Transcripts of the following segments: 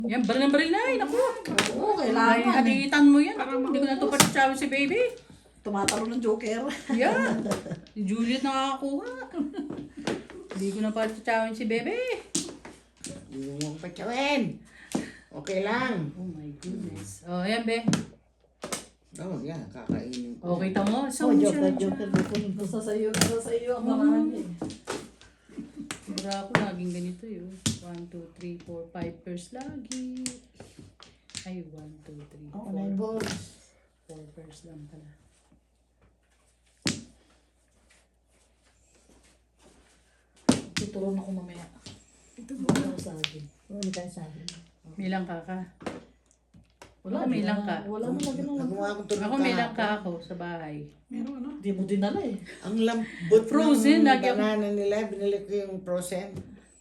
Yan, baril ng baril na. Ay, naku. Oo, kailangan. Haditan mo yan. Hindi ko na ito patsawin si baby. Tumatalo ng joker. Yan. Si Juliet nakakakuha. Hindi ko na patsawin si baby. Hindi mo patsawin. Okay lang. Oh my goodness. Oh, ayan, be. Oh, yan. Kakainin ko. Okay, tamo. So, joker. Kukunin ko sa sayo. Sa iyo ang marami. Sigura ako laging ganito yun. 1, 2, 3, 4, 5 pairs lagi. Ay, 1, 2, 3, 4. Ako na yung balls. 4 pairs lang pala. Tuturuan ako mamaya. Ito mo ako sa akin. Wala tayo sa akin. May langka ka. Wala, Ako may langka. Wala mo lagi ng Ako nga akong tulog Ako may langka ako sa bahay. Hindi mo dinala eh. Ang lambot Frozen, ng lagi ako- banana nila. Binili ko yung frozen.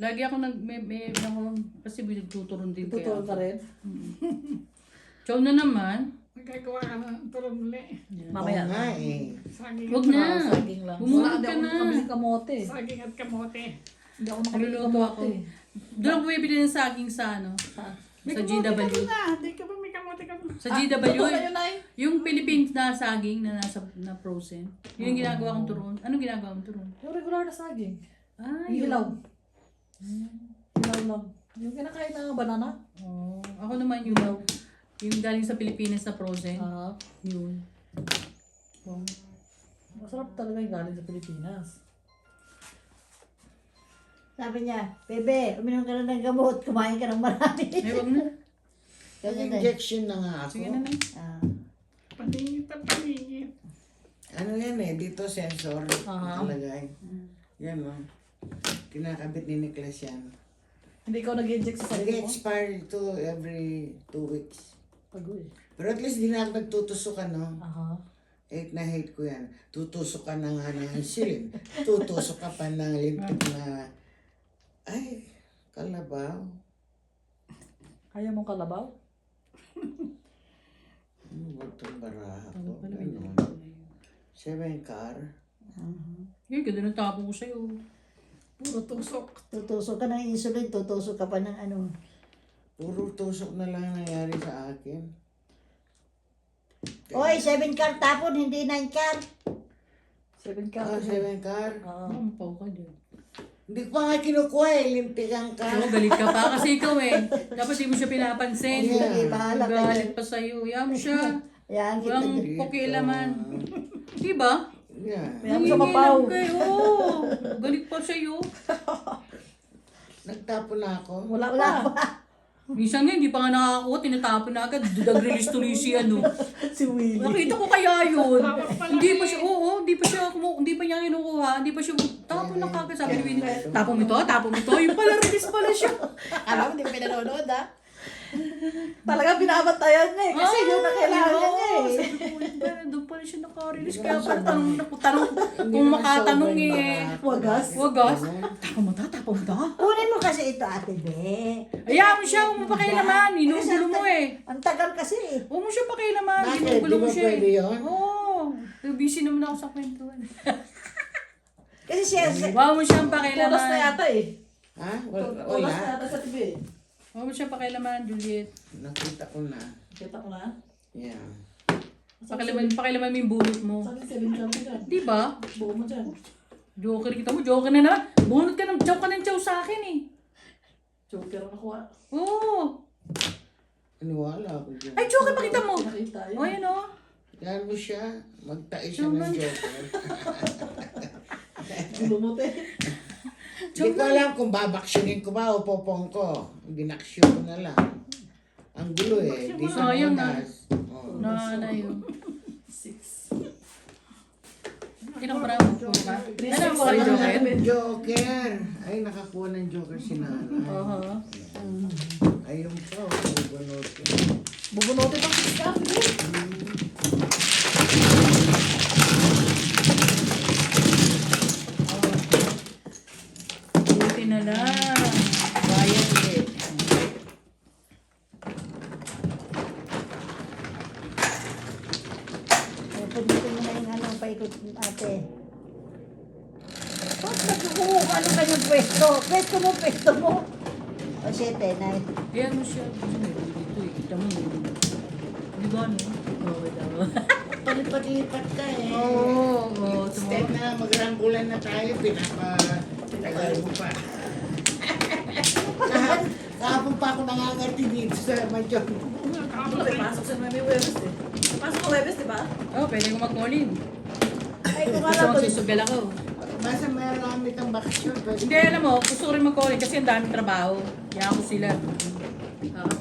Lagi ako may ako, kasi nagtuturon din kaya. Tuturuan ka rin. Chow na naman. Magagawa ka ng turon muli. Mamaya Oo nga na. eh. Saging, Huwag na. Saging lang. Bumunod Wala, ka hindi na. ako nakabili kamote. saging at kamote. Hindi ako nakabili Nagluluto ako. kamote. Doon ako bumibili ng saging sa ano? May Sa kamote ka GW. ba na? Hindi ka ba may kamote ka ba? Sa GW. Totoo kayo, Nay? Yung Philippines na saging na nasa na frozen. Yun yung ginagawa kong turon. Anong ginagawa kong turon? Yung regular na saging. Ah, Yung yun. hilaw. Hilaw lang. Yung kinakain na banana. Oh, ako naman yung galing sa Pilipinas na frozen. Ah, Yun. Oh. masarap talaga yung galing sa Pilipinas. Sabi niya, Bebe, uminom ka na ng gamot, kumain ka ng marami. Ay, wag na. Nag-injection na nga ako. Sige na na. Ah, Paningit ang paningit. Ano yan eh, dito sensor Aha. nakalagay. Yan o. Kinakabit ni Nicholas yan. Hindi ikaw nag-inject sa sarili mo? Nag-expire ito every 2 weeks. Pagoy. Pero at least di na ako nagtutusok ano. Aha. Hate na hate ko yan. Tutusok ka na nga ng insulin. Tutusok ka pa ng lintik na, ay, kalabaw. Ayaw mong kalabaw? Ano ba itong baraha Ano ko? pala Ano? yun? 7 car. Yun, ganda ng tapo ko sa'yo. Puro tusok. tutusok ka ng insulin, tutusok ka pa ng ano. Puro tusok na lang nangyari sa akin. Oy, 7 car tapon, hindi 9 car. 7 ka. Ah, 7 car. Ah. Mampaw ka dyan. Hindi ko pa nga kinukuha eh. Lintikan ka. Oo, galit ka pa kasi ikaw eh. Dapat di mo siya pinapansin. Yeah. Sige, bahala ka Galit dyan. pa sa'yo. Yan mo siya. Yan, kita Walang dyan. pakialaman. Diba? Yeah. Kaya mo siya mapaw. Oo. Galit pa sa'yo. Nagtapo na ako. Wala Wala pa. pa. Minsan nga, hindi pa nga nakakakuha. Tinatapon na agad. Nag-release tuloy siya, no? Si Willie. Nakita ko kaya yun. Tawag pala Hindi pa siya, hindi pa niya kinukuha. Hindi pa siya, tapon na kagad. Sabi ni Winnie, tapon mo ito. Yung pala, release pala siya. Alam mo, hindi ko pinanonood ha. Talaga binabantayan niya eh. Kasi yun na kailangan niya eh. Sabi ko, doon pala siya naka-release. Kaya pala tanong, kung makatanong eh. Wagas. Wagas. Tapon mo ta. Kunin mo kasi ito, Ate Be. Hayaan mo siya, huwag mo pakialaman. Inugulo mo eh. Ang tagal kasi eh. Huwag mo siya pakialaman. Bakit? Inugulo Di mo ba siya pwede eh. yun? Oo. Busy naman ako sa kwentuhan. Kasi siya, Huwag mo siyang Tulas na pakialaman. yata eh. Ha? Wala. Tulas na yata sa TV. Huwag mo siyang pakialaman, Juliet. Nakita ko na. Kita ko na. Yeah. Pakialaman mo yung bulot mo. Sabi 7 ka mo dyan. Di ba? Buo mo dyan. Joker kita mo, joker na naman. Bunot ka ng chow sa akin eh. Joker ang nakuha. Oo. Iniwala ako dyan. Ay, joker pakita mo. Nakita yun. O, yan o. Yan mo siya. Magtais siya ng joker. Gulo mo te. Hindi ko alam kung babaksyonin ko ba o popong ko. Binaksyon ko na lang. Ang gulo eh. Di sa Sayang na. oras. Oh. Na yun. 6. Ilang para mo po ka? Ano mo ka joker? Joker. Ay, nakakuha ng joker si nanay. Oo. Ayun pa. Bubunutin. Bubunutin ang 6 ka. Buti na lang. Bayad ulit. Pagdating mo na yung ano, paikot, Ate. Bakit nagkukuha ka ng kanyang pwesto? Pwesto mo. O 7, 9. Kaya mo siya. Kasi meron dito eh. Kita mo yun. Di ba no? Oo, daw. Palipat-lipat ka eh. Oo, Instead na magrangkulan na tayo, pinapatagal mo pa. Kahapon pa ako nangangati dito sa Majong. Kasi pasok sa may Webes eh. Pasok ko Webes, di ba? Oo, pwede ko mag-call-in. Ay, kung Gusto alam mo mo. susugal ako. Basta marami kang bakasyon. Pwede Hindi, alam mo, gusto ko rin mag-call-in kasi ang daming trabaho. Kaya ako sila.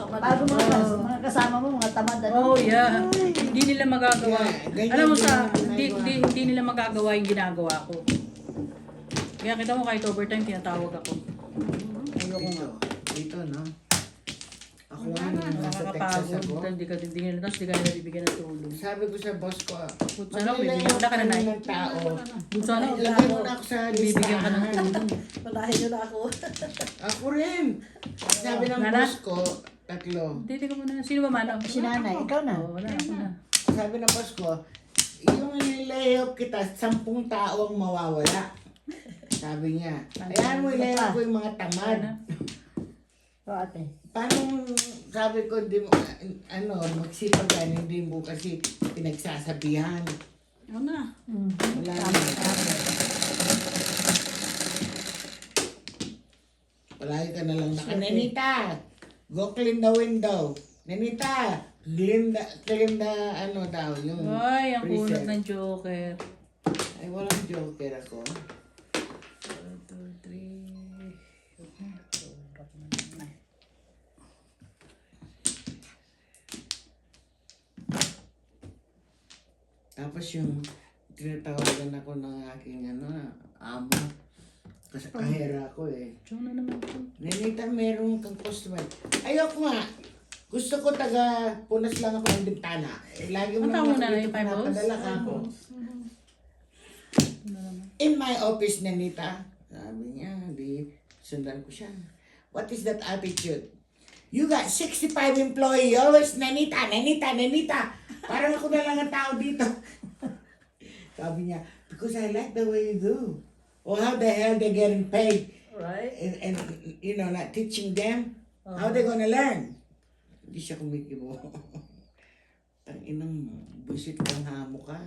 Bago mga kasama mo, mga tamad. Ano? Oh, yeah. Hindi nila magagawa. Yeah, ganyan Alam mo din sa, ang hindi nila magagawa yung ginagawa ko. Kaya kita mo kahit overtime, tinatawag ako. Ayoko nga. Dito, no? Ako nga, nung nasa Texas ako. Nakakapagod. Hindi ka nila, tapos hindi ka nila bibigyan ng tulong. Sabi ko sa boss ko, Sana ako, bibigyan ka na kami na. ng tao. Sana ako, Lagay mo na ako sa bibigyan ka ng listahan. tulong. Panahin nyo na ako. Ako rin. Sabi ng Nana? boss ko, 3. Hindi ka muna. Sino ba manang? Si nanay, ikaw na. Oo, wala ako na. Sabi ng boss ko, yung nilay-off kita, 10 tao ang mawawala. Sabi niya, ayan mo ilay-off ko yung mga tamad. O ate. Paano, sabi ko, di mo, magsipag yan, hindi mo kasi pinagsasabihan. Ano na? Wala na. Palagi ka na lang naka, Nenita, go clean the window. Nenita, clean the, yung Ay, ang freezer. kunot ng Joker. Ay, walang joker ako. 1, 2, 3. Tapos yung tinatawagan ako ng aking amo. Kasi kahera ako eh. Diyan na naman ito. Nenita, meron kang customer. Ayoko nga. Gusto ko punas lang ako ng bintana. Eh, lagi mo Ang tawag mo na dito yung 5 balls? pinapadala ka ako. In my office, Nenita. Sabi niya, di sundan ko siya. What is that attitude? You got 65 employees, always Nenita, Nenita, Nenita. Parang ako na lang ang tao dito. Sabi niya, because I like the way you do. Or how the hell they getting paid? Right? And not teaching them. How they gonna learn? Hindi siya kumikibo. Tanginang busit kang hamo ka.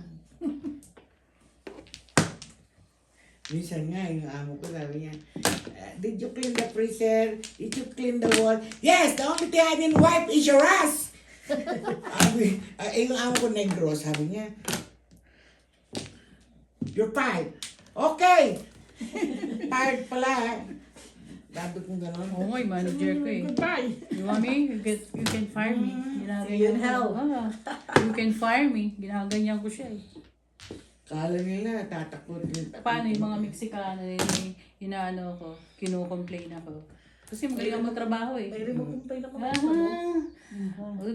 Minsan nga, yung amo ko sabi niya, did you clean the freezer? Did you clean the wall? Yes, the only thing I didn't wipe is your ass! Yung amo ko negro, sabi niya, you're fired. Okay! Fired pala. Sabi kong gano'n. Oo nga, yung manager ko eh. Goodbye. You want me? You can fire me. See you in hell. You can fire me. Ginaganyan ko siya eh. Kala nila, tatakot. Paano yung mga Mexicano inaano ko, kino-complain ako. Kasi magaling ako magtrabaho eh. May remote na mga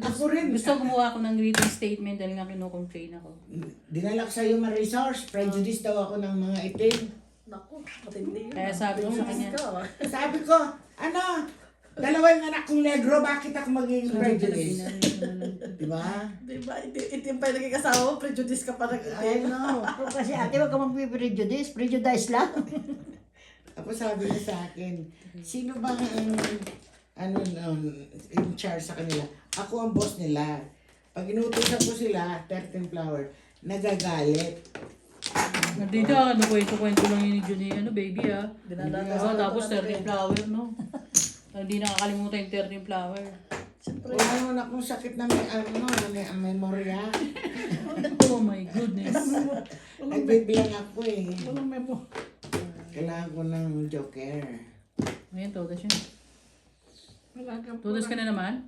Ako rin. Gusto gumawa ako ng written statement dahil nga kino-complain ako. Dinala ko sa human resource. Prejudice daw ako ng mga itim. Naku, matindi yun. Kaya sabi ko sa kanya, Sabi ko, dalawang anak kong negro, bakit ako magiging prejudice? Di ba? Diba? Itim pa yung naging kasama mo, prejudice ka pa I nag-itim. know. Kasi ate, wag ka mag-prejudice. Prejudice lang. Tapos sabi niya sa akin, sino ba ang in charge sa kanila? Ako ang boss nila. Pag inutusan ko sila, 13 flower, nagagalit. dito kwento lang yun ni Johnny, baby Dinadata Oo, tapos 13 flower, no? Hindi nakakalimutan yung 13 flower. Wala naman akong sakit na may memorya. Oh my goodness. Nagbibilang ako eh. Walang memo. Kailangan ko ng joker. Ngayon, todas yun. Wala ka po. Todas ka na naman?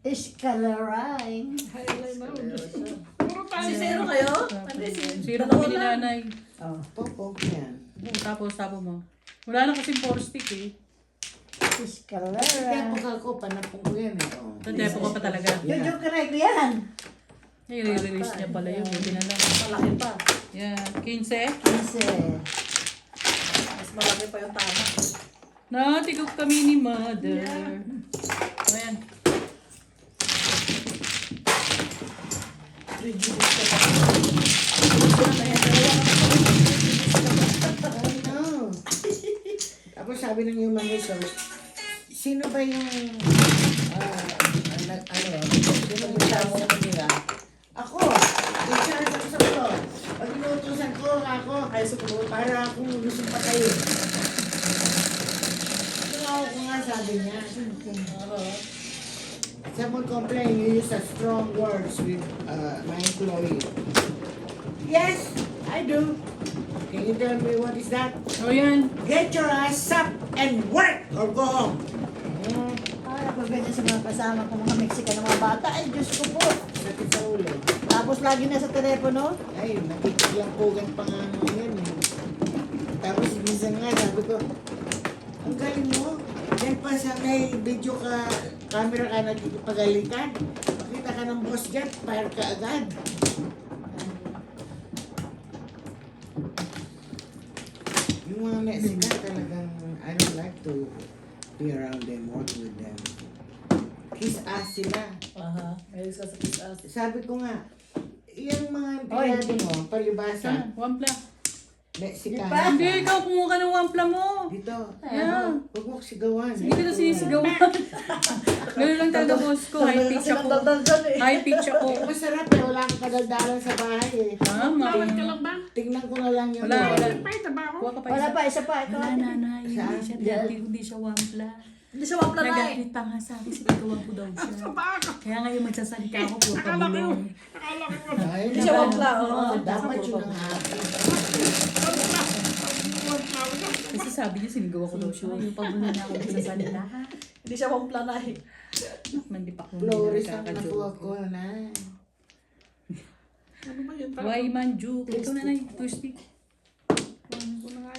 Escalaring. Highlight na ulit. Puro tayo. Si Zero kayo? Ano Zero kami ni nanay. Oh. Popo yan. Tapos mo. Wala na kasing 4 stick eh. Kaya Escalaring. ako, panapong ko yan eh. Oh. Tatepo ka pa talaga. Yung joke correct yan. Ay, re-release niya pala yun. Buti na lang. Malaki pa. Yeah, 15. Kasi, Mas malaki pa yung tama. Natigok kami ni mother. Ayan. Prejudice ka pa. Oh no! Tapos sabi ng human resource, ba yung, sino yung tao sa kanila? Ako, in charge ako sa ito. Pag inutusan ko, ako, Ay, sumunod. para akong gustong patayin. Ako ko nga sabi niya. Someone complained you use a strong words with my employee. Yes, I do. Can you tell me what is that? O yan. Get your ass up and work or go home. Ay, ako ganyan sa mga kasama ko mga Mexican na mga bata. Ay, Diyos ko po. Sakit sa ulo. Tapos lagi na sa telepono. Ay, nakikiyampugan pa nga ngayon eh. Tapos minsan nga sabi ko, ang galing mo. Yan pa sa may video ka, camera ka nagpagalitan. Makita ka ng boss dyan, fire ka agad. Yung mga Mexican talagang, I don't like to be around them, work with them. Kiss ass sila. Aha. May isa sa kiss-ass. Sabi ko nga, yung mga empleyado mo, palibasa, Saan? Wampla. Mexican. Hindi, ikaw kumuha ka ng wampla mo. Dito. Yeah. Huwag mo sigawan. Hindi kita sinisigawan. Ganun lang talaga boss ko. High pitch ako. Daldal dyan eh. High pitch ako. Masarap eh, wala kang kadaldalan sa bahay eh. Tama. Tawad ka lang ba? Tingnan ko na lang yung Wala, wala. May trabaho. Kuha ka pa Wala isa. pa, isa pa. Ito. Wala, nanay. Saan? Hindi siya wampla. Hindi siya wapla na eh. Nagalit pa nga sa akin. Sigagawan ko daw siya. Kaya ngayon magsasalita ako. Puro pabulong. Ay, Hindi siya wapla. Oo. dapat yun ang akin. Kasi sabi niya, sinigaw ako daw siya. Yung pabulong na ako magsasalita. Hindi siya wapla na eh. Mandipak mo. Flores ang nakuha ko na. Ano ba yun? Why manju? Ito na Tuesday.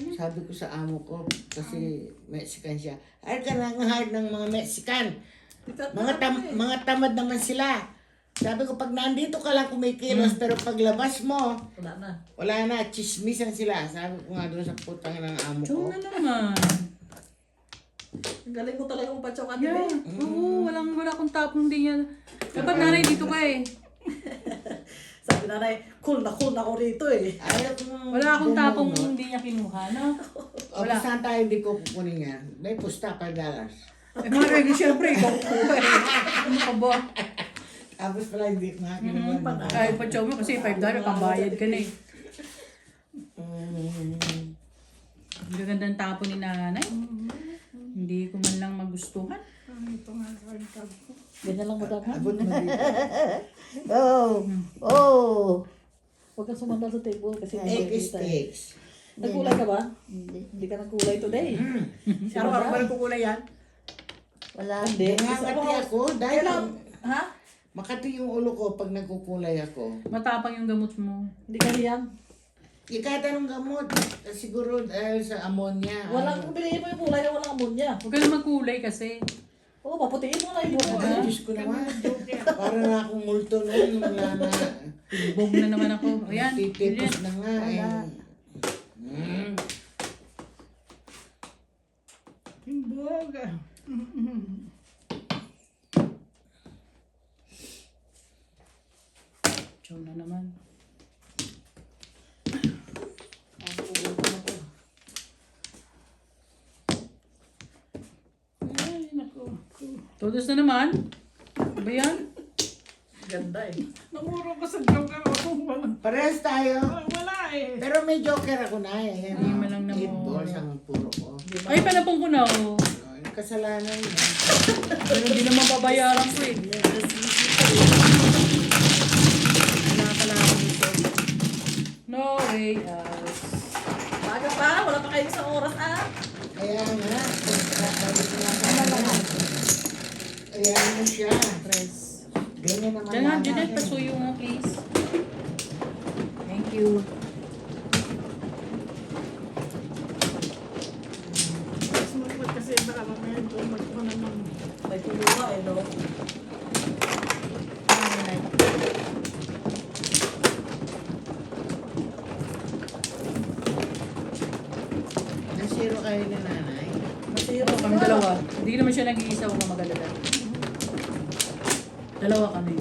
Sabi ko sa amo ko, kasi Mexican siya. Ay ka nang hard ng mga Mexican. Mga tamad naman sila. Sabi ko, pag nandito ka lang kumikilos, pero paglabas mo, Wala na. wala na, chismisan sila. Sabi ko nga doon sa putang ng amo ko. Chong na naman. Ang galing mo talaga mong patsaw ka Yeah. eh. Oo, wala akong tapong din yan. Dapat nanay dito ka eh. Sabi nanay, cool na ako rito eh. Ayaw ko nang Wala akong tapong bumunot. hindi niya kinuha, no? O, saan tayo hindi ko kukunin yan? May pusta, $5. Eh, mga reglo, syempre, ikaw kuha eh. Ano ka ba? Tapos pala hindi ko nga kinuha. Kahit pa chow mo kasi $5, pambayad ka na eh. Ang gagandang tapo ni nanay. Hindi ko man lang magustuhan. Ito nga sa card ko. Ganyan lang mo dapat. Abot mo dito. Oh. Oh. Huwag kang sumandal sa table kasi hindi Egg kita eh. steaks. Nagkulay ka ba? Hindi. Hindi ka nagkulay today. Mm. Araw-araw ba nagkukulay yan? Wala. Hindi. Nangangati ako dahil Ha? makati yung ulo ko pag nagkukulay ako. Matapang yung gamot mo. Hindi ka riyan. Ikatanong gamot, siguro dahil sa ammonia. Walang, piliin mo yung kulay na walang ammonia. Huwag ka na magkulay kasi. Oo, paputiin mo na yung buhok mo. Ay, Diyos ko naman. Para na akong multo noon. Wala na. Bog na naman ako. Ayan. Titipos na nga eh. Mm. Himbog. Chow na naman. Ay, naku. Todos na naman. Ano ba yan? Ganda eh. Namuro ko sa joker ako. Parehas tayo. Wala eh. Pero may joker ako na eh. Hindi mo lang 8 namuro. balls ang puro ko. Ay, panapong ko na oh. Kasalanan mo. Pero hindi naman babayaran ko eh. Wala pala ako dito. No way out. Baga pa, wala pa kayo isang oras ah. Kaya nga. Ayan mo siya. Press. Ganyan naman Diyan nga, naman. Janet, pasuyo mo please. Thank you. Sumagot kasi baka mamaya doon magkuha naman. May tuluwa eh, no? Nasiro kayo ni nanay. Masiro Oo, kami dalawa. Hindi naman siya nag-iisa, huwag kang mag-alala. Dalawa kami.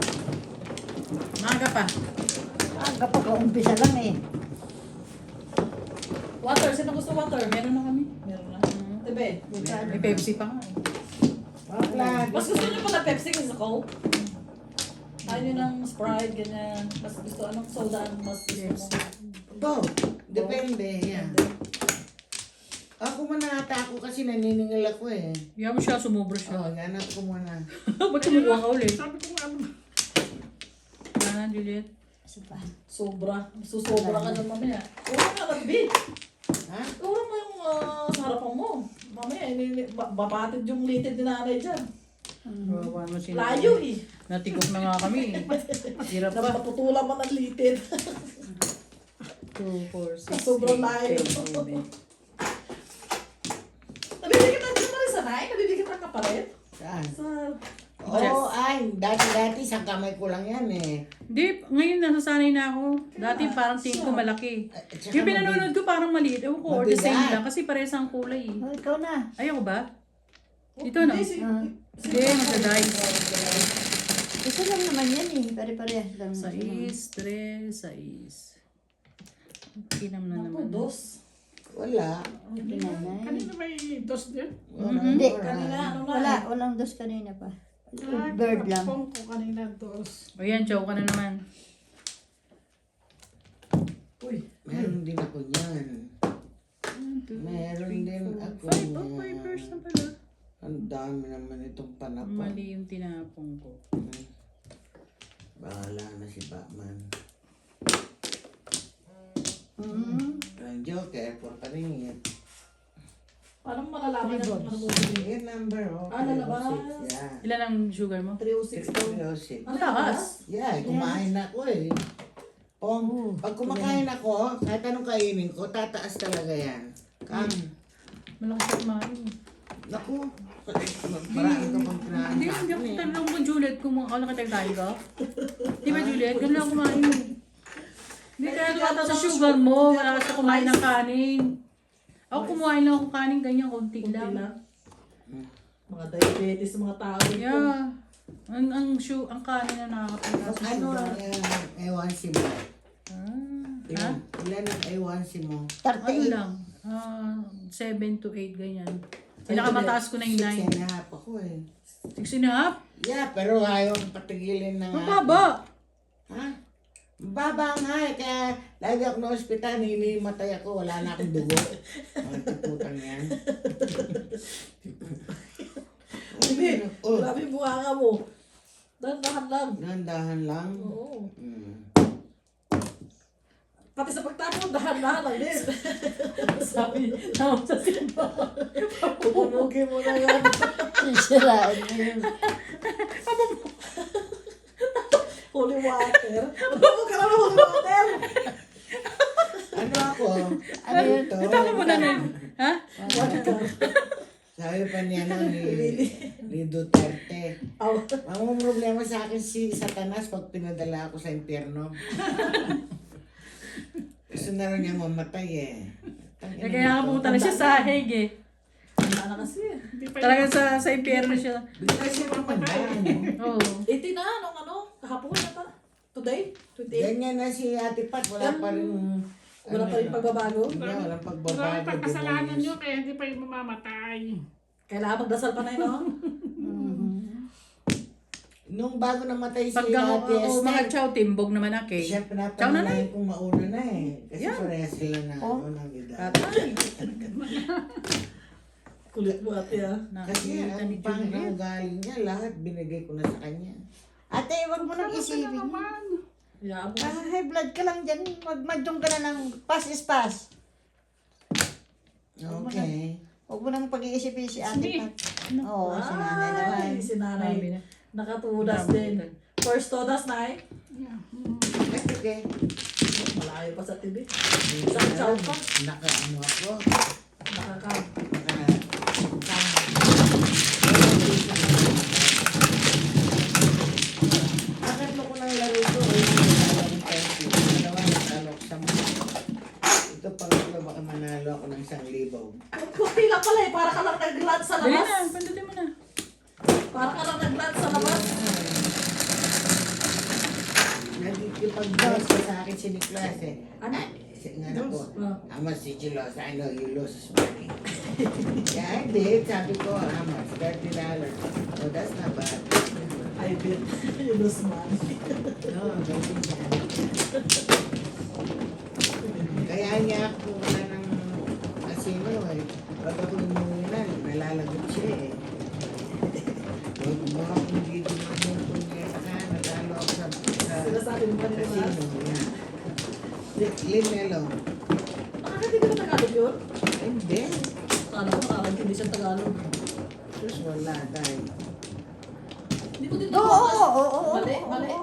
Maaga pa. Ah, kapag umpisa lang eh. Water, sino gusto water? Meron na kami. Meron na. Tibe. May Pepsi pa nga eh. lahat. Mas gusto niyo pala Pepsi kaysa Coke? Ayaw niyo ng Sprite, ganyan. Mas gusto, anong soda ang mas gusto mo? Both. Depende, yan. Ako man ata ako kasi naniningil ako eh. Yan mo siya, sumubra siya. Oh, ganap ko muna. Ba't kumukuha ka ulit? Sabi ko nga, Ano, Juliet? Isa pa. Sobra. Susobra ka dyan mamaya. Urang ka lang, B. Ha? Urang mo yung sa harapan mo. Mamaya, babatid yung litid ni nanay dyan. Bawa mo sila. Layo eh. Natigok na nga kami. Hirap pa. Napaputulan mo ng litid. 2, 4, 6, Sobrang layo. 10, 11. Nabibigyan na din pa rin sa nay? Nabibigyan na ka pa rin? Saan? Sa... Oo, ay, dati sa kamay ko lang yan eh. Hindi, ngayon nasasanay na ako. Dati parang tingin ko malaki. At saka Yung pinanonood ko parang maliit. Ewan ko, or the same Mabigat. lang. Kasi parehas ang kulay eh. Oh, ikaw na. Ayaw ko ba? Ito no? Hindi, si... Hindi, magda-dice. Isa lang naman yan eh. Pare-parehas lang. 6, 3, 6. Kinam na Naku, naman. dos. Wala. Kinanay. kanina may dos din. Wala. Hindi. Kanina, ano na? Wala, walang dos kanina pa. Bird lang. Pong ko kanina dos. O yan, chow ka na naman. Uy. Meron din ako niyan. Meron din ako 5, oh, niyan. 5 pairs na pala. Ang dami naman itong panapon. Mali yung tinapong ko. Bahala na si Batman. Mm-hmm. Ang Joker, for pa rin yan. Paano mo malalaman na kung ano bumili? Yan number, oh. Ah, lalabas. 306, yeah. Ilan ang sugar mo? 306 daw. 306. Ang taas. Yeah, kumain na ako eh. Pag kumakain ako, kahit anong kainin ko, tataas talaga yan. Malakas sa kumain. Naku, marami ka pang kinain Hindi, sa hindi akin ako eh. tanong kung Juliet kung nakatagtahin ka. Di ba Juliet? Ganun lang kumain. Hindi kaya tumata sa sugar mo. Wala ka sa kumain ng kanin. Ako kumain lang ako kanin, ganyan, konti Kunti lang. lang. Mga diabetes, mga tao dito. Yeah. Ang kanin na nakakapagka sa Ano sugar. ang A1C mo? Ha? Ilan ang A1C mo? Ano 38. lang? 7 to 8, ganyan. Pinakamataas ko na yung 9. 6.5 ako eh. 6.5? Yeah, pero ayaw kong patigilin na nga. Mababa. Ha? Baba nga eh, kaya lagi ako na ospital, hinimatay ako, wala na akong dugo. Ang tiputang yan. Hindi. Oh, Grabe yung bunganga mo. Dahan-dahan lang. dahan-dahan lang. Oo. Mm. Pati sa pagtapon, dahan-dahan lang din. Sabi, tawag sa simba. Pupumugi mo na yan. Sisiraan mo yun. Holy water. Ano ka naman holy water? Ano ako? Ano yun? Ito? Tama mo na na yun. Ha? Sabi pa niya no, ni Duterte. Aw. Ang problema sa akin si Satanas pag pinadala ako sa impyerno. Gusto na rin niya mamatay eh. Eh, kaya kapunta na siya sa Hague eh. Wala na kasi. Hindi pa Talaga sa impyerno siya. Bigla siya mamanda. No? Oo. 18 na, nung ano, kahapon na ta. Today? 28? Ganyan na si Ate Pat, wala pa rin... Wala pa rin pagbabago. Hindi, walang Marami pagbabago. pang kasalanan demonyos. nyo kaya hindi pa yung mamamatay. Kailangan magdasal pa na yun, no? Nung bago namatay si Pag ako, Ate mga Esther, chow, timbog naman ako eh. siya Chow nanay. pinapanalain kung mauna na eh. Kasi Yeah. pareha sila na Oh. ng edad. Tatay. Kulit mo ate, ah. Kasi Nakikita ang ni pangit Juliet. ang galing niya, lahat binigay ko na sa kanya. Ate, huwag mo nang isipin. Naman. Hayaan mo. High blood ka lang dyan. Magmadyong ka na ng pass is pass. Okay. Huwag mo nang pag-iisipin si Ate Hindi. Pat. Oo, si nanay naman. Ay, si nanay. Sabi na. Nakatudas din. First todas, nay. That's okay. Malayo pa sa TV. Isang chow pa. Naka-ano ako. Nakaka... Nakatlo ko ng laro ko. Dalawa natalo ko sa mga. Ito pangatlo baka manalo ako ng 1,000. Kunti lang pala eh. Para ka lang nag-glad sa Dali labas. na, pandutin mo na. Para ka lang nag-glad sa labas. Nagkikipag-dress ko sa akin si Niklas eh. Ano? Nga na ko, how much did you lose? I know you lose money. Yeah, I did. Sabi ko, how much? $30. Oh, that's not bad. I bet. You lose money. No, ganyan yan. Kaya niya ako wala ng casino eh. Pag ako lumunan, nalalagot siya eh. Huwag mo akong video mo kung ka, natalo ako sa Sinasabi mo kanina na. casino. Yeah. Linelo. Nakakatindi ba Tagalog yun? Hindi. Kala ko nakakatindi siya Tagalog. Diyos wala tayo. Hindi ko din Oo. Mali.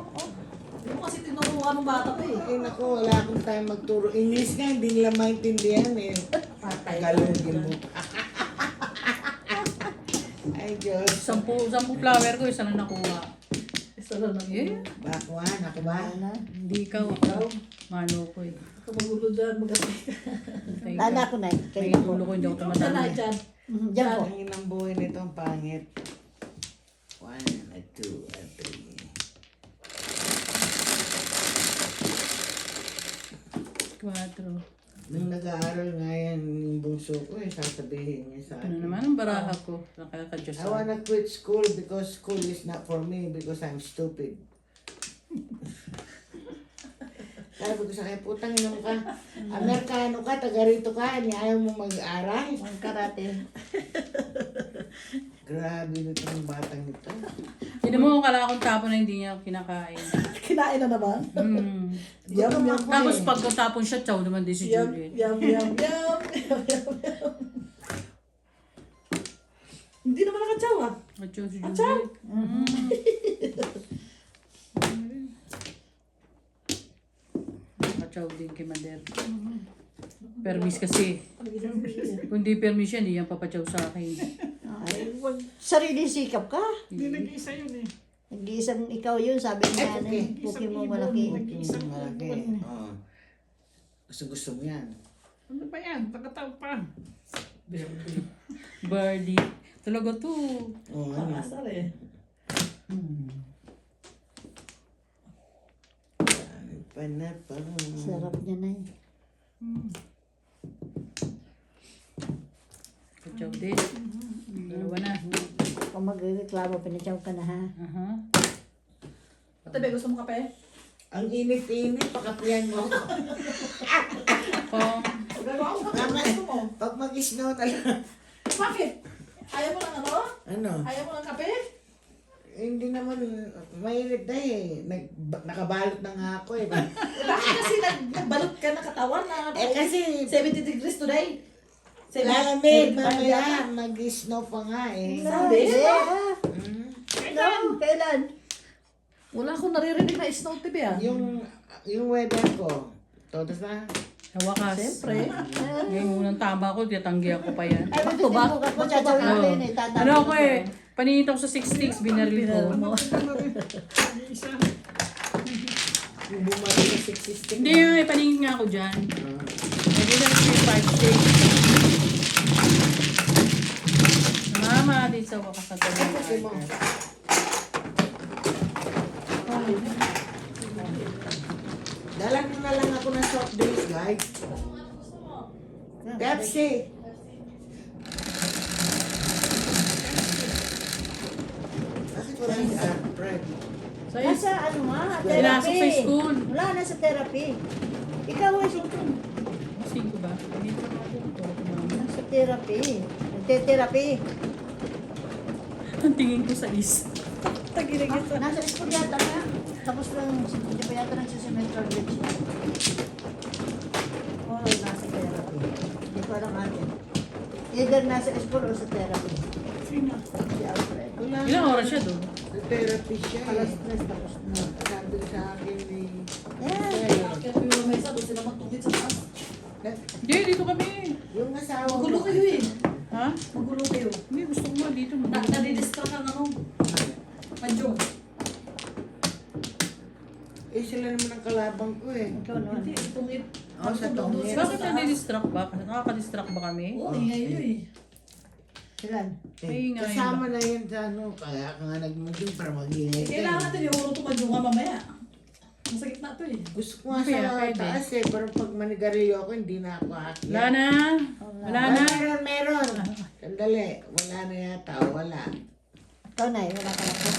Hindi ko kasi tinuruan ng bata ko eh. Ay naku, wala akong time magturo. English nga, hindi nila maintindihan eh. Tagalogin mo. Ay Diyos. 10 flower ko, isa na nakuha. Isa lang lang Eh, yun. Bakuhan, ako ba? hindi ikaw ako. Mano ko eh. Ako magulo dyan, mag-asay ka. Thank Lala you. ko na. May Kaya ulo ko, hindi ako Ikaw dyan na tumatanda. dyan. Diyan po. Ang inang buhay nito ang pangit. 1, 2, 3. 4. Nung nag-aaral nga yan yung bungso ko eh, sasabihin niya sa Ano akin. naman ang baraha ko? Nakaka-Diyos I wanna quit school because school is not for me because I'm stupid. Sabi ko sa kanya, putang inom ka. Amerikano ka, taga rito ka, ni ayaw mo mag-aral. Ang karate. Grabe nitong batang ito. Hindi mo kala akong tapo na hindi niya kinakain. Kinain na naman. Hmm. Yum, yum. Tapos pagkatapon siya, chow naman din si Yum, Juliet. yum, yum, yum. Hindi naman nakatsaw ah. Chow si Chow? Juliet. Chow din kay Mader. Permis kasi. Kung di permis siya, hindi yan papachow sa akin. Ay, sarili sikap ka. Hindi nag-isa yun eh. Nag-iisang ikaw yun, sabi niya, ano, okay. puki mo malaki. Nag-iisang Malaki. buwan. Oo. Gusto mo yan. Ano ba yan? Tagataw pa. Birdie. Talaga to. Oo, ano. Asar eh. Panapa. Sarap niya na eh. Chow din. Dalawa na. Kung magreklamo, pinachaw ka na ha. Aha. Tabi, gusto mo kape? Ang init-init, pakapiyan mo. Kung Gagawa ko kape. Gusto mo? Pag mag-snow na lang. Bakit? Ayaw mo ng ano? Ano? Ayaw mo ng kape? Hindi naman, mainit na eh. Nakabalot na nga ako eh. Bakit kasi nagbalot ka ng katawan na kasi, 70 degrees today? lalamig, mamaya, mag-snow pa nga eh. Sabi? Mm. Kailan? Wala akong naririnig na snow TV ah. Yung weather ko, todos na. sa wakas. Siyempre. Ngayon unang tama ko, tiyatanggihan ko pa yan. Ay, Back to back. bukas mo, chachawin Oo. natin eh. Tatapos Ano ako ko. eh, paninit ako sa 6 sticks, binaril ko. Isa. Yung bumalik na 60 Hindi nga eh, paningin nga ako dyan. Nagulat ko yung 5 sticks. Mama, din sa wakas na Kasi mo. tabi. Dalan mo na lang ako ng soft drinks, guys. Pepsi. Bakit wala yung Fred? So, Nasa ano nga, Pinasok therapy. sa school. Wala, nasa therapy. Ikaw ay singkong. 5 ba? Paningin ko ako. Nasa therapy. Nagte-therapy. Ang tingin ko sa is. Tagilig ito. Nasa school yata nga. Tapos lang, hindi pa yata nagsisemester ulit siya. Oo, nasa therapy. Hindi ko alam natin. Either nasa school o sa therapy. Sino? Si Alfred. Wala. Ilang oras siya doon? Therapy siya Alas eh. 3 tapos na. Sabi ko sa akin eh. Ayan. Kaya yung mesa doon sila magtungkit sa taas. Hindi, dito kami. Yung asawa Magulo kayo eh. Ha? Magulo kayo. Hindi, gusto ko nga dito. Nadidistract ang ano. Panjong. Eh sila naman ang kalabang ko eh. Ikaw naman. Hindi, tungkit. Oh, sa tungkit. Bakit nadidistract ba? Nakaka-distract ba kami? Oo, ingay yun eh. Silan. Ay, nga yun Kasama na yan sa ano. Kaya ka nga nagmuging para mag-ingay. Kailangan natin yung ulo tumadyo ka mamaya. Sa gitna to eh. Gusto ko nga Kaya, sa pwede. taas eh, pero pag manigarilyo ako, hindi na ako aakyat. Wala na. Wala na. Meron. Sandali, wala na yata, wala. Ikaw na, wala ka na po.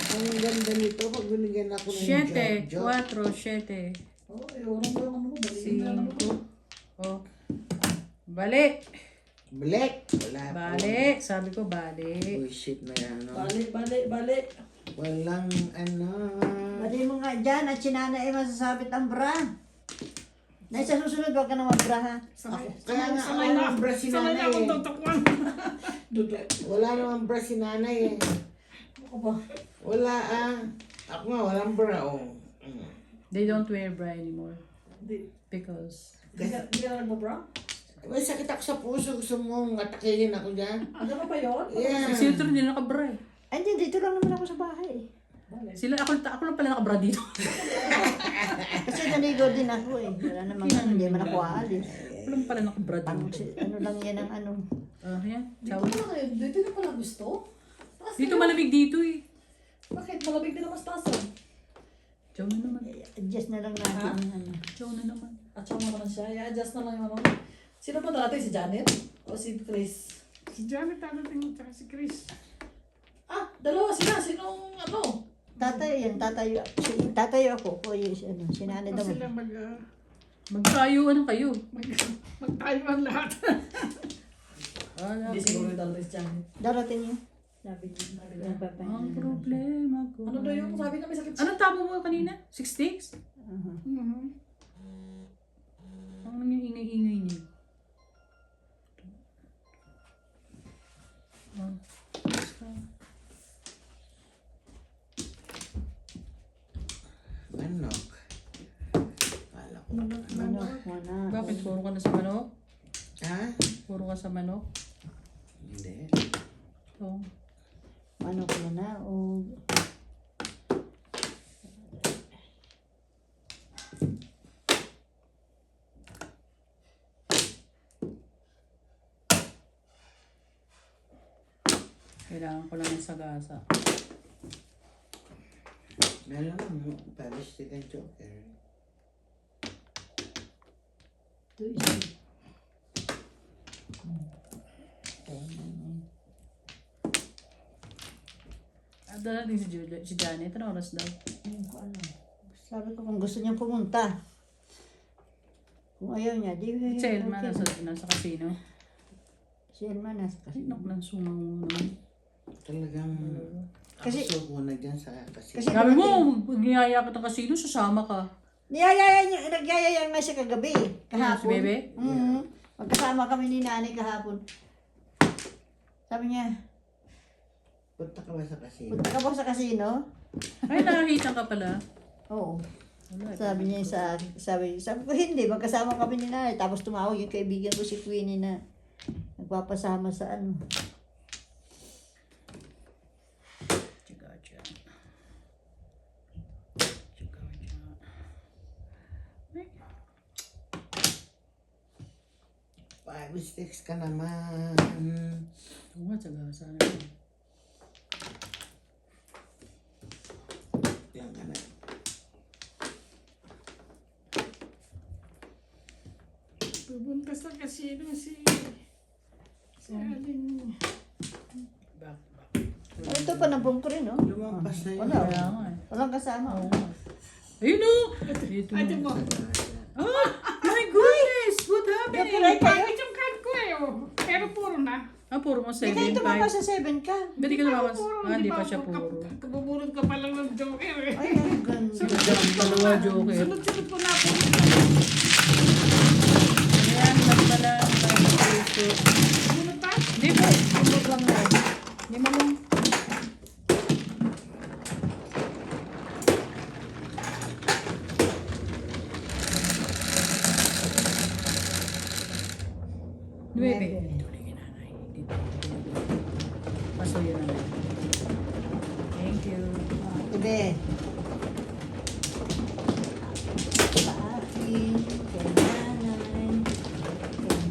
Ang ganda nito, pag binigyan ako ng 7, job. 4, 7, Oh, orang ko yung ano mo. Baliin na lang ako. 5. Oh. Balik. Black, wala po. Balik. Sabi ko balik. Bullshit na yan, no? Balik. Walang ano. Bali mo nga dyan at sinana ay masasabit ang bra. Na sa susunod, wag ka na mag-bra ha. Kaya nga, Sanay wala na. namang bra si Sanay na nanay akong eh. tutukwan. Dudok. Wala namang bra si nanay eh. Ako ba? Wala ah. Ako nga, walang bra oh. Mm. They don't wear bra anymore. Di Because di ka na nagbabra? May sakit ako sa puso. Gusto mong atakihin ako dyan? Ano ba ba yun? Yeah. si Siltron hindi nakabra eh. Ay, hindi, dito lang naman ako sa bahay eh. Ako lang pala nakabra dito. Kasi naligo din ako eh. Wala namang ano, hindi man ako aalis. Ako lang pala nakabra Pang, dito. ano lang yan ang ano. Yan. Dito Ciao. pala kayo. Dito na pala gusto? Taas Dito na. malamig dito eh. Bakit? Malamig din naman sa taas. Ciao na naman. Adjust na lang natin Ha? yung ano. Ciao na naman. At saka naman siya. I-adjust na lang yung ano. Sino pa dati? Si Janet? O si Chris? Si Janet dadating at si Chris. Ah, dalawa sila. Sinong ano? Tatayo yan, tatayo ako. O yung ano, sinanay Tapos daw. sila Magtayo ano kayo? magtayuan lahat. Hindi siguro yung dalawa si Janet. Darating yun. Sabi niya. Ang problema ko. Ano daw yung sabi na may sakit siya? Anong tabo mo kanina? 6 sticks? Mhm. Ang ingay-ingay niyo. Manok. Kala ko. Manok mo na. Bakit puro ka na sa manok? Ha? Puro ka sa manok? Hindi. Oo. Manok mo na. O Kailangan ko lang ng sagasa. Alam mo, Paris Chicken Joker. ito isa. Darating si Janet. Anong oras daw? Ayun ko alam. Sabi ko kung gusto niyang pumunta. Kung ayaw niya, di Si Elma nasa casino. Si Elma nasa kasi. Ay, ng sumang mo naman. Talagang Kasi- ako so na dyan sa kasi. Kasi Sabi mo, niyaya ka ng casino, sasama ka. Nagyayaya nga siya kagabi. Kahapon. Si Bebe? Magkasama kami ni nanay kahapon. Sabi niya, Punta ka ba sa kasi? punta ka ba sa casino? Ay, nakakita ka pala. Oo. Wala. Sabi niya sabi ko hindi, magkasama kami ni nanay. Tapos tumawag yung kaibigan ko si Queenie na nagpapasama sa ano. Chigacha. Chigacha. Ay, 5 sticks ka naman. oo nga, sagasa na. Yan ka na. Pupunta sa casino si Aling. Back. Ito pa nabong ko rin, no? Lumampas na yun. Wala. Kaya nga eh. Walang kasama. Oo nga. Ayun o! Dito Ay, na. di mo. Ah! My goodness! What happened? Bakit yung card ko eh, oh. Pero puro na. Ah, puro mo Hindi 7, kayo tumapa 5. sa 7 ka. Ba't di ka tumakas? Puro, Ah, di pa siya puro. Kabubulot ka pa lang ng joker eh. Ay, ang ganda. Dalawa joker. Sunod-sunod ko na ako. Ayan, lang pala. Puso. Ano pa? Hindi po. Sumbot lang na. Hindi mo lang. Nuebe. Paso yun na. Thank you. Ibe. Sa akin, kay nanay,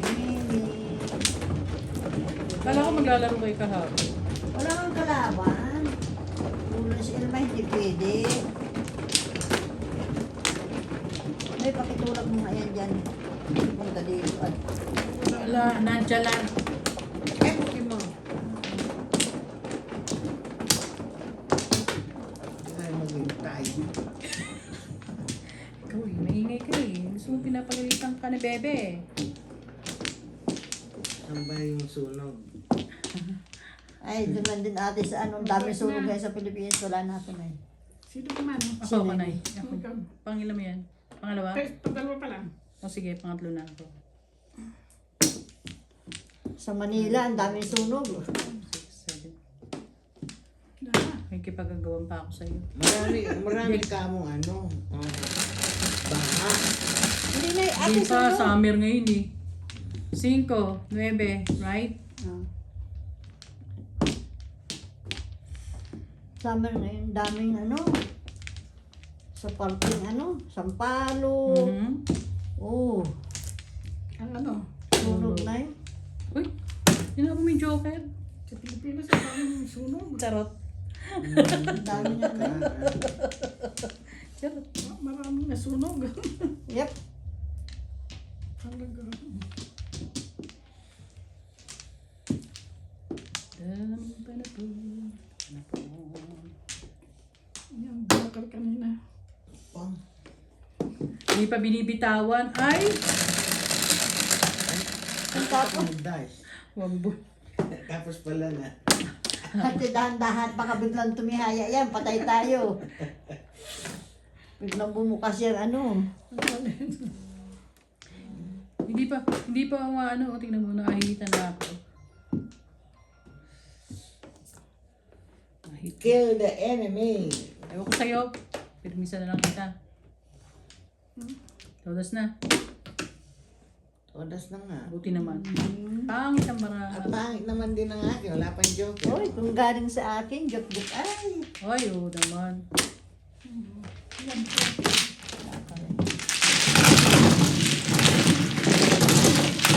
kay Mimi. Kala ko maglalaro kayo kahapon. Wala kang kalaban. Ulo si Elma, hindi pwede. nonchalant. Eh, mo. Ay, maghintay. Ikaw eh, maingay ka eh. Gusto mo pinapagalitan ka ni Bebe. Saan ba yung sunog? Ay, doon man din ate sa anong dami sunog ngayon sa Pilipinas. Wala na ako na eh. Sino naman? Ako ka na eh. Ako. Ikaw. Pangilan mo yan? Pangalawa? Padalawa pa lang. O sige, pangatlo na ako. Sa Manila, ang daming sunog. 6, 7. Dala. May kipagagawan pa ako sa'yo. Marami ka mong ano. Baha. Hindi na ate Hindi pa, sunog. summer ngayon eh. 5, 9, right? Ah. Summer ngayon, daming ano. Sa parking ano, Sampalo. Mhm. Oh, Ang ano? sunog na yun. Uy, yun ako may joker. Sa Pilipinas, ang daming sunog. Charot. Ang dami na na. Charot. Maraming nasunog. Yep. Talaga. Yung broker kanina. Pang. Hindi pa binibitawan. Ay! Ang tapos, Dash. Wambo. Tapos pala na. hati dahan-dahan, baka biglang tumihaya yan, patay tayo. Biglang bumukas yung ano. Hindi pa ano, tingnan mo, nakahihitan na ako. Nakahit. Kill the enemy. Ewan ko sa'yo. Pirmisa na lang kita. Todas na. Odas na nga. Buti naman. Pangit ang At baraha. pangit naman din ang akin. Wala pang joker. Oy, kung galing sa akin, joke-joke, ay. Ay, oo naman.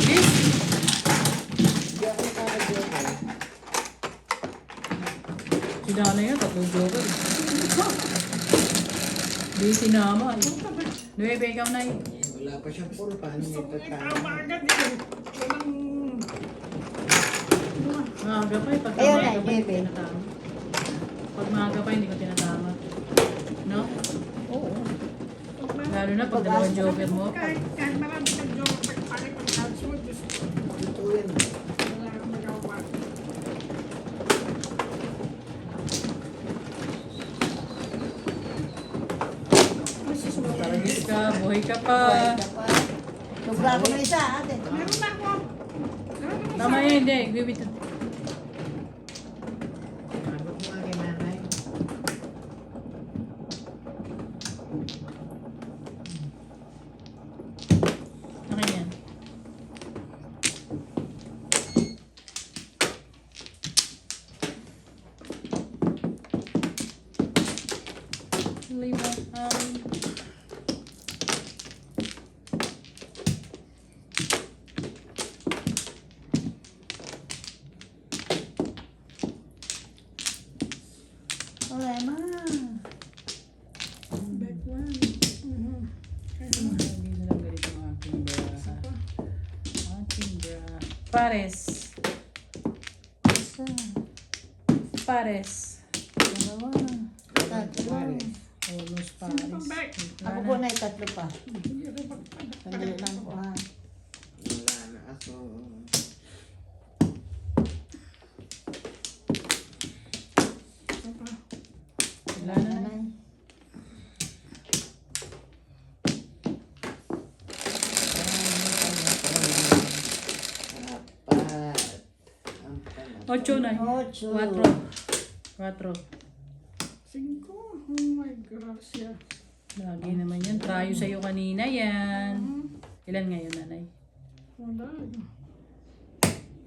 Yes! Hindi ako nakaka-joker. Sila na yan, tatlong joker. Di sinama eh. 9, ikaw na eh. Wala pa siyang puro. Paano niya Tama itatama? agad yun. Walang... Maaga pa eh. Pag Ayun maaga na, pa hindi ko Bebe. tinatama. Pag maaga pa hindi ko tinatama. No? Oo. Lalo na pag dalawang joker mo. Kahit marami kang joke, pagpakit ang cards mo, Diyos ko, Ito yun. wala kang magawa. Taragis ka, buhay ka pa. Buhay ka pa. Sobra ko na isa, ate. Meron na ako. Meron na Tama yun, hindi. Give it to... Abot mo nga kay nanay. Akin yan. Lima. Wala ma. back one. Hindi na lang ganito ang aking bra. Aking bra. Pares. Isa. Pares. Dalawa. Tatlo. Almost Sino pang pares. back? Ako po na tatlo pa. Hindi ako Sandali lang po ha. Wala na ako. Wala na. Nanay. Apat. Apat. 8 na. Ocho. 4. Cinco. Oh my gracia. Lagi naman yan. Trayo sa'yo kanina yan. Ilan ngayon, nanay? Wala.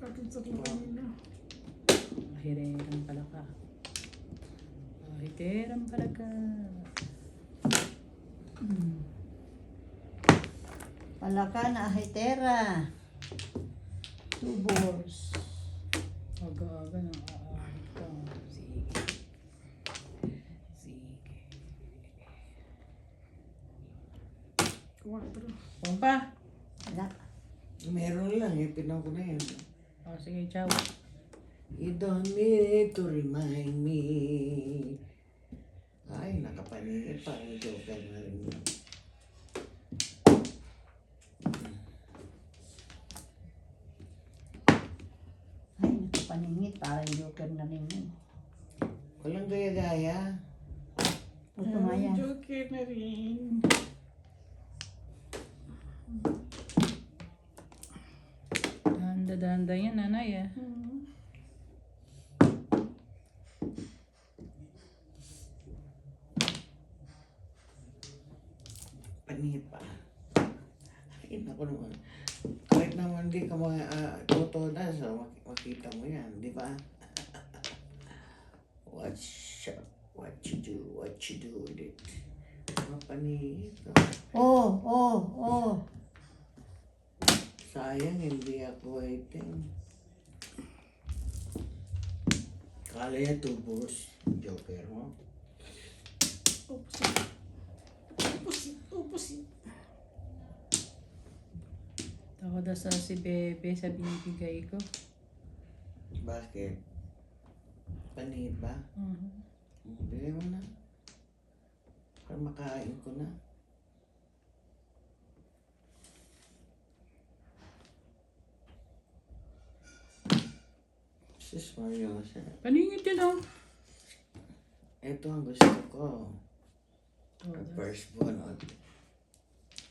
Bakit sa kanina? Mahirerang pala ka. Mahirerang pala ka. Palaka na ahitera. 2 balls. Aga-aga na aalit ka. Sige. Sige. Quatro. Pumpa. Wala. Meron lang eh, pinan ko na yan. Oh, sige, ciao. You don't need to remind me. Ay, nakapaningit pa. Ang joker na rin yun. Ay, nakapaningit. Parang joker na rin yun. Walang gaya-gaya. Ito nga yan. Joker na rin. Danda-danda yan, nanay ah. Paningit pa. Ay, naku naman. Kahit naman di ka toto na, so makita mo yan, di ba? What you do with it. Mapaningit ka. Oh. Sayang, hindi ako waiting. Kala niya tubos. Joker mo. Upusin. Ako daw sa si Bebe sa binibigay ko. Bakit? Paningit ba? Bigay mo na. Para makain ko na. Sis Mario, Paningit yun oh. ito ang gusto ko. Oh, First bunot.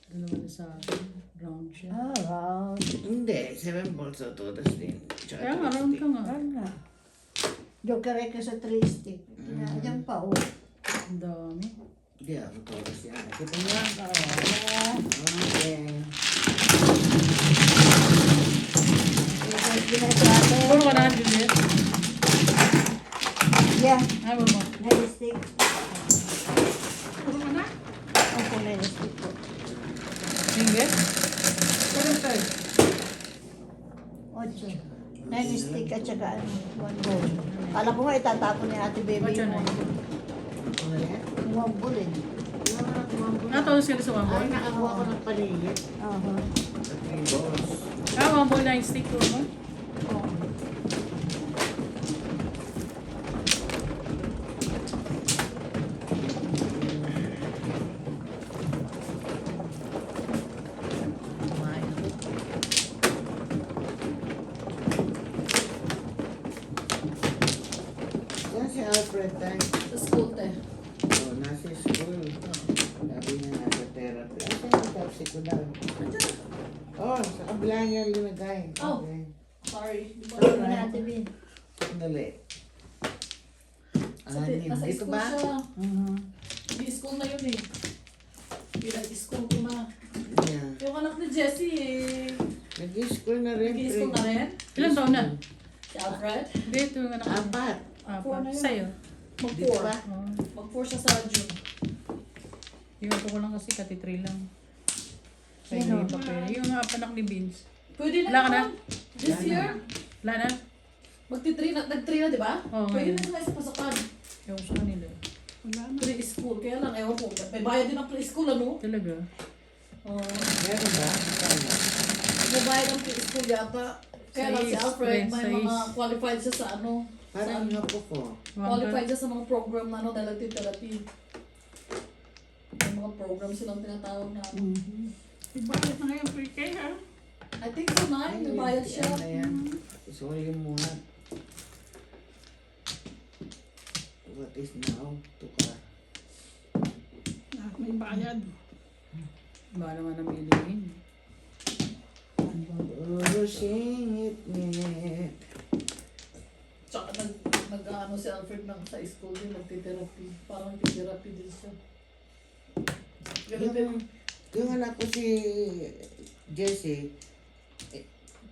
dalawa na sa akin. Round siya. Round. Hindi, 7 balls o to, tas din. Tsaka Kaya nga, round ka nga. Round nga. Joker ka sa 3 stick. Yan pa, oh. Ang dami. Hindi ako to, tas yan. Kita mo lang. Oh. Okay. Puro ka na, Juliet. Yeah. Ayaw mo. 9 stick. Puro ka na? Opo, 9 stick po. Finger? Puro ka. 8. 9 stick at saka 1 ball. Kala ko nga itatapon ni Ate Baby What's your yung name? Ano yan? 1 ball eh. Natawag sila sa one Ay, ball? nakakuha ko ng paningit. Aha. Sa 3 balls. One ball na yung stick ko mo? Oh. Kumain ako. Yan si Alfred tayo. Sa school te. Oh, nasa school. Sabi niya nasa therapy. Ay, siya yung tapsi ko daw. Oh, sa kabila niya linagay. Oh. Okay. Sorry. Ano na Ate Bin? Sandali. Sa, Anim. nasa Dito school ba? siya. Mhm. Hindi school na yun eh. Pinag-school ko na. Yeah. Yung anak ni Jessie eh. Nag-school na rin. Nag-school na rin. Ilan taon na? Si Alfred. Hindi, ito yung anak ko. Apat. Four na Apat. yun. Sa'yo. Dito Mag-4. ba? Oh. Mag-4 siya sa June. Yung ko lang kasi kati-3 lang. Kaya Sino? hindi pa pwede. Yung mga anak ni Vince. Pwede na Wala ka na? yun. This Wala na. year. Wala na? Nag-3 na, di ba? Oo, Pwede ngayon. na sila sa pasokan. Ewan ko sa kanila. Wala na. Pre-school. Kaya lang, ewan ko. May bayad din ang pre-school, ano? Talaga? Oo. Meron ba? Ano? May bayad ang pre-school yata. Kaya lang si Sais, Alfred, may sais. mga qualified siya sa ano. Parang nga po ko. Qualified siya sa mga program na ano, dialective therapy. May mga program silang tinatawag na ano. Ibayad na ngayon pre-K ha? I think so, Nay. May bayad siya. Ano yan? Sorry muna. What is now? Tuka. May bayad. Baka naman ang ilingin. Oh, sing it, net. Tsaka nag-ano si Alfred ng sa school din, nagtitherapy. Parang nagtitherapy din siya. Ganun din. Yung anak ko si Jessie,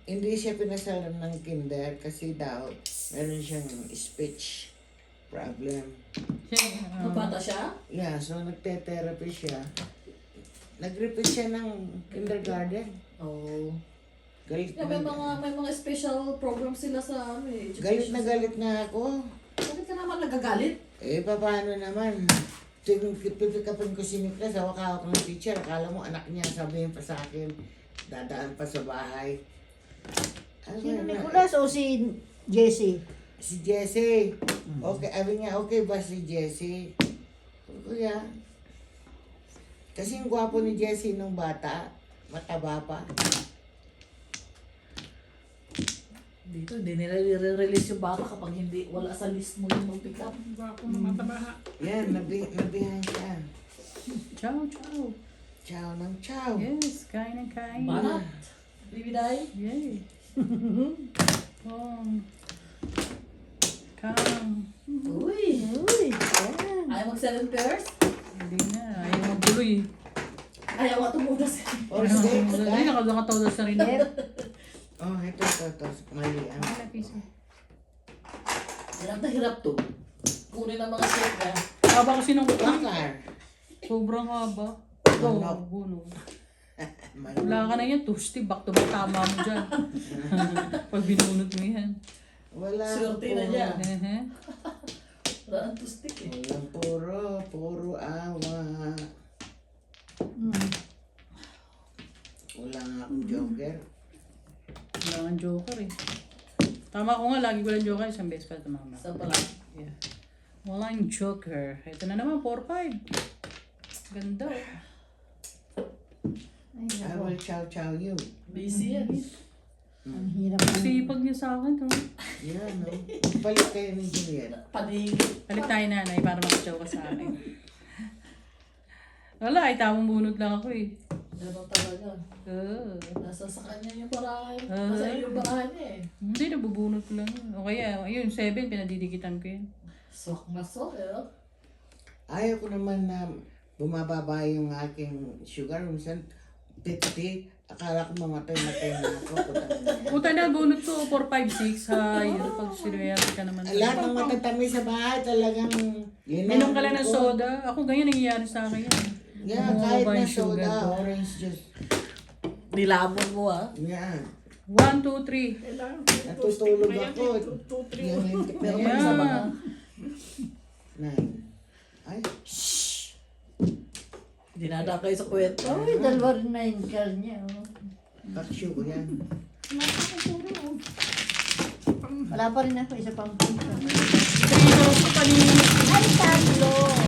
hindi siya pinasalan ng kinder kasi daw meron siyang speech problem. Nung bata siya? Yeah, so nagte-therapy siya. Nag-repeat siya ng kindergarten. Oo. Galit Yeah, may mga special program sila sa ano eh. galit na ako. Bakit ka naman nagagalit? Eh, paano naman? Pipikapin ko si Niklas, hawak-hawak ng teacher. Akala mo anak niya, sabihin pa sa akin, Dadaan pa sa bahay. Sino Nicolas o si Jessie? Si Jessie. Okay, sabi niya, okay ba si Jessie? Kuya. Kasi yung gwapo ni Jessie nung bata, mataba pa. Dito, hindi nila i-release yung bata kapag hindi, wala sa list mo yung mag-pick up. Ba ako na matabaha. Yan, nabihan siya. Ciao, ciao. Chow ng chow. Yes, kain ng kain. Banat. Baby Day. Yay. Come. Come. Uy. Uy, yan. Ayaw mag-7 pairs? Hindi na. Ayaw magbuloy. Ayaw nga tumudas. Or Ayaw steak. magbuloy. Hindi, nakatawad sa rin. Yep. Oh, ito. Mali. Wala, piso. Hirap na hirap to. Kunin ang mga shake na. Haba kasi ng Bakar. sobrang haba. Manok. Buno. Wala ka na yan. Tusti. Back to back. Tama mo dyan. Pag binunot mo yan. Wala. Swerte na puro- niya. Ehe. Wala ang tustik eh. Walang puro awa. Wala nga akong joker. Wala kang joker eh. Tama ko nga. Lagi ko lang joker. Isang beses pa tumama. Saan pala? Yeah. Walang joker. Ito na naman. 4-5. Ganda. Ay, I nako. will chow you. Busy yan. Ang hirap ng... Sipag niya sa akin. No? Yan, no? Palit kayo ni Juliet. Panigit. Balik tayo nanay para makatsaw ka sa akin. Wala, ay tamang bunot lang ako eh. Gano'n talaga. Nasa sa kanya yung barahan. Nasa iyo yung barahan niya eh. Hindi, nabubunot ko lang. O kaya, ayun, 7, pinadidikitan ko yun. Sok na sok eh. Oh. Ayaw ko naman na bumababa yung aking sugar. Minsan, 50. Akala ko mamatay na ako. Puta na, bunot ko, 4, 5, 6. Hay, pag sinuyari ka naman. Lahat ng matatamis sa bahay talagang... Yun na. Minom ka lang ng soda. Ako ganyan nangyayari sa akin yan. Yeah, Bumababa kahit na yung sugar soda, ko. orange juice. Nilamon mo ah. Yan. 1, 2, 3. Kailangan Natutulog ako. 2, 3. Yung lintik na Meron yan. pa isa ba ka? 9. Ay, Dinada kayo sa kwento. Uy, dalawa rin na yung girl niya. Oh. paksyo ko yan. Wala pa rin ako, isa pang punta. 3 ko kanina. Ay, tatlo!